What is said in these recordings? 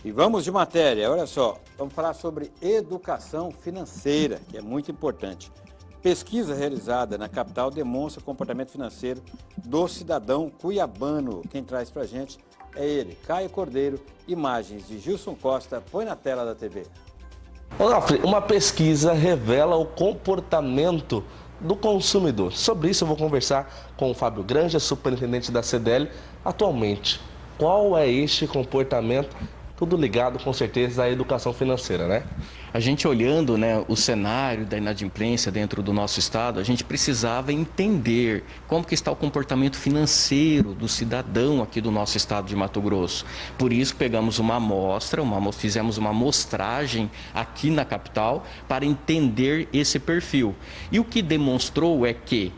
E vamos de matéria, olha só, vamos falar sobre educação financeira, que é muito importante. Pesquisa realizada na capital demonstra o comportamento financeiro do cidadão cuiabano. Quem traz pra gente é ele, Caio Cordeiro, imagens de Gilson Costa, põe na tela da TV. Onofre, uma pesquisa revela o comportamento do consumidor. Sobre isso eu vou conversar com o Fábio Granja, superintendente da CDL. Atualmente, qual é este comportamento? Tudo ligado, com certeza, à educação financeira, né? A gente olhando, o cenário da inadimplência dentro do nosso estado, a gente precisava entender como que está o comportamento financeiro do cidadão aqui do nosso estado de Mato Grosso. Por isso pegamos uma amostra, fizemos uma amostragem aqui na capital para entender esse perfil. E o que demonstrou é que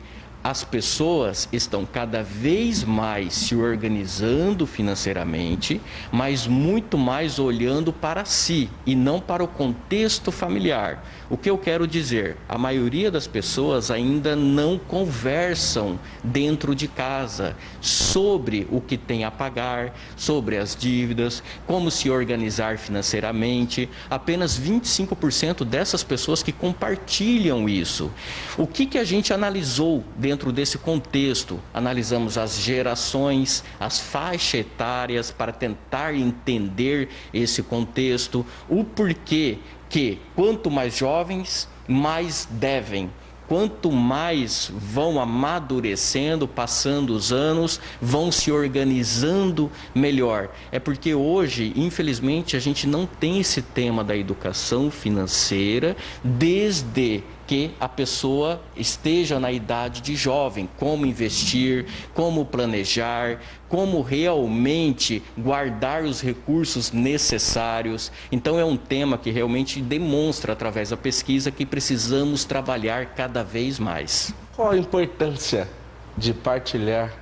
as pessoas estão cada vez mais se organizando financeiramente, mas muito mais olhando para si e não para o contexto familiar. O que eu quero dizer? A maioria das pessoas ainda não conversam dentro de casa sobre o que tem a pagar, sobre as dívidas, como se organizar financeiramente. Apenas 25% dessas pessoas que compartilham isso. O que a gente analisou dentro desse contexto? Analisamos as gerações, as faixas etárias para tentar entender esse contexto, o porquê que quanto mais jovens, mais devem. Quanto mais vão amadurecendo, passando os anos, vão se organizando melhor. É porque hoje, infelizmente, a gente não tem esse tema da educação financeira desde que a pessoa esteja na idade de jovem, como investir, como planejar, como realmente guardar os recursos necessários. Então é um tema que realmente demonstra através da pesquisa que precisamos trabalhar cada vez mais. Qual a importância de partilhar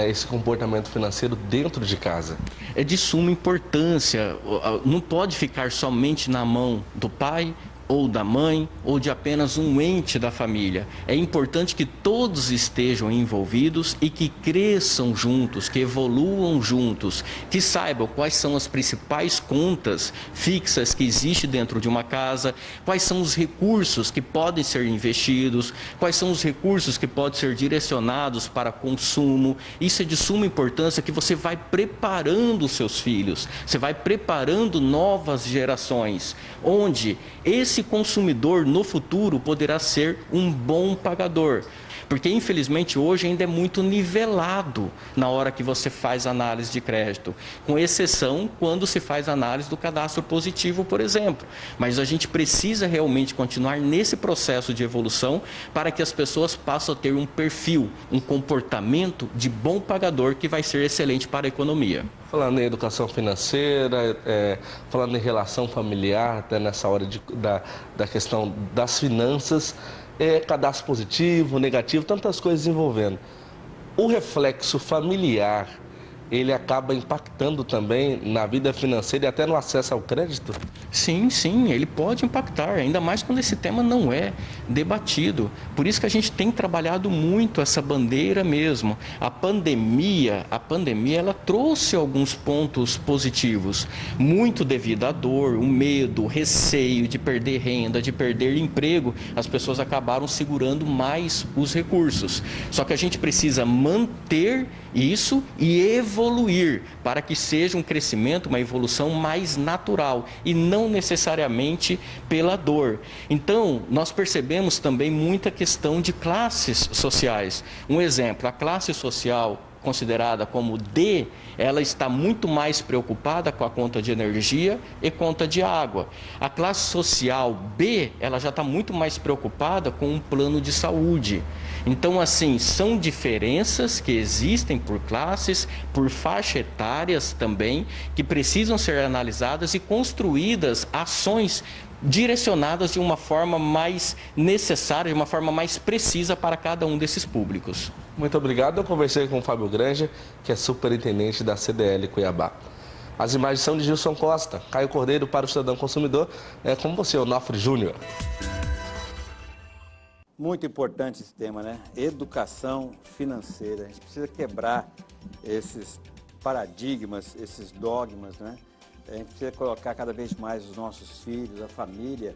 esse comportamento financeiro dentro de casa? É de suma importância, não pode ficar somente na mão do pai, ou da mãe, ou de apenas um ente da família. É importante que todos estejam envolvidos e que cresçam juntos, que evoluam juntos, que saibam quais são as principais contas fixas que existem dentro de uma casa, quais são os recursos que podem ser investidos, quais são os recursos que podem ser direcionados para consumo. Isso é de suma importância, que você vai preparando os seus filhos, você vai preparando novas gerações, onde esse consumidor no futuro poderá ser um bom pagador. Porque infelizmente hoje ainda é muito nivelado na hora que você faz análise de crédito, com exceção quando se faz análise do cadastro positivo, por exemplo. Mas a gente precisa realmente continuar nesse processo de evolução para que as pessoas passem a ter um perfil, um comportamento de bom pagador que vai ser excelente para a economia. Falando em educação financeira, falando em relação familiar, até nessa hora da questão das finanças, cadastro positivo, negativo, tantas coisas envolvendo. O reflexo familiar, ele acaba impactando também na vida financeira e até no acesso ao crédito? Sim, ele pode impactar, ainda mais quando esse tema não é debatido. Por isso que a gente tem trabalhado muito essa bandeira mesmo. A pandemia ela trouxe alguns pontos positivos, muito devido à dor, o medo, o receio de perder renda, de perder emprego. As pessoas acabaram segurando mais os recursos. Só que a gente precisa manter isso e evoluir para que seja um crescimento, uma evolução mais natural e não necessariamente pela dor. Então, nós percebemos também muita questão de classes sociais. Um exemplo, a classe social considerada como D, ela está muito mais preocupada com a conta de energia e conta de água. A classe social B, ela já está muito mais preocupada com um plano de saúde. Então, assim, são diferenças que existem por classes, por faixa etárias também, que precisam ser analisadas e construídas ações direcionadas de uma forma mais necessária, de uma forma mais precisa para cada um desses públicos. Muito obrigado. Eu conversei com o Fábio Granja, que é superintendente da CDL Cuiabá. As imagens são de Gilson Costa. Caio Cordeiro para o Cidadão Consumidor. É com você, Onofre Júnior. Muito importante esse tema, né? Educação financeira. A gente precisa quebrar esses paradigmas, esses dogmas, né? A gente precisa colocar cada vez mais os nossos filhos, a família,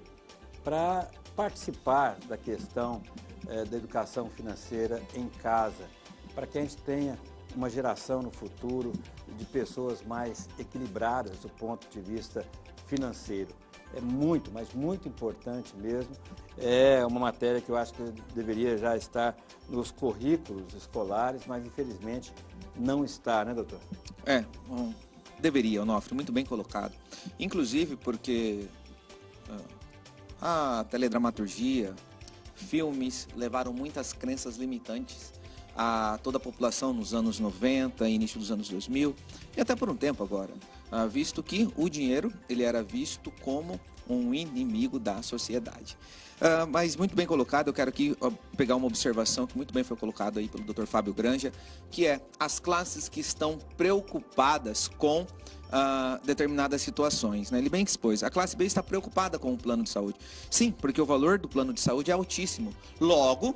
para participar da questão da educação financeira em casa, para que a gente tenha uma geração no futuro de pessoas mais equilibradas do ponto de vista financeiro. É muito, mas muito importante mesmo. É uma matéria que eu acho que deveria já estar nos currículos escolares, mas infelizmente não está, né, doutor? Bom, deveria, Onofre, muito bem colocado. Inclusive porque a teledramaturgia, filmes levaram muitas crenças limitantes a toda a população nos anos 90, início dos anos 2000 e até por um tempo agora, visto que o dinheiro ele era visto como um inimigo da sociedade. Mas muito bem colocado, eu quero aqui pegar uma observação que muito bem foi colocada aí pelo Dr. Fábio Granja, que é as classes que estão preocupadas com determinadas situações, né? Ele bem expôs, a classe B está preocupada com o plano de saúde. Sim, porque o valor do plano de saúde é altíssimo. Logo,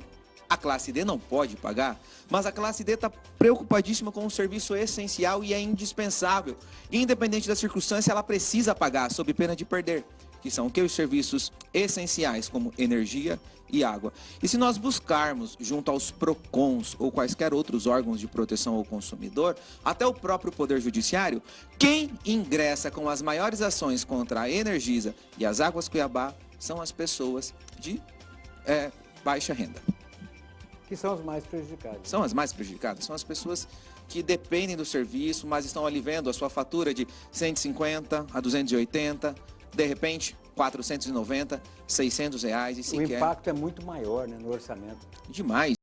a classe D não pode pagar, mas a classe D está preocupadíssima com um serviço essencial e é indispensável. Independente da circunstância, ela precisa pagar, sob pena de perder. Que são o que? Os serviços essenciais, como energia e água. E se nós buscarmos, junto aos PROCONs ou quaisquer outros órgãos de proteção ao consumidor, até o próprio Poder Judiciário, quem ingressa com as maiores ações contra a Energisa e as Águas Cuiabá são as pessoas de baixa renda. Que são os mais prejudicados. São as mais prejudicadas, são as pessoas que dependem do serviço, mas estão ali vendo a sua fatura de 150 a 280, de repente 490, R$600 e sequer. O impacto é muito maior, né, no orçamento. Demais.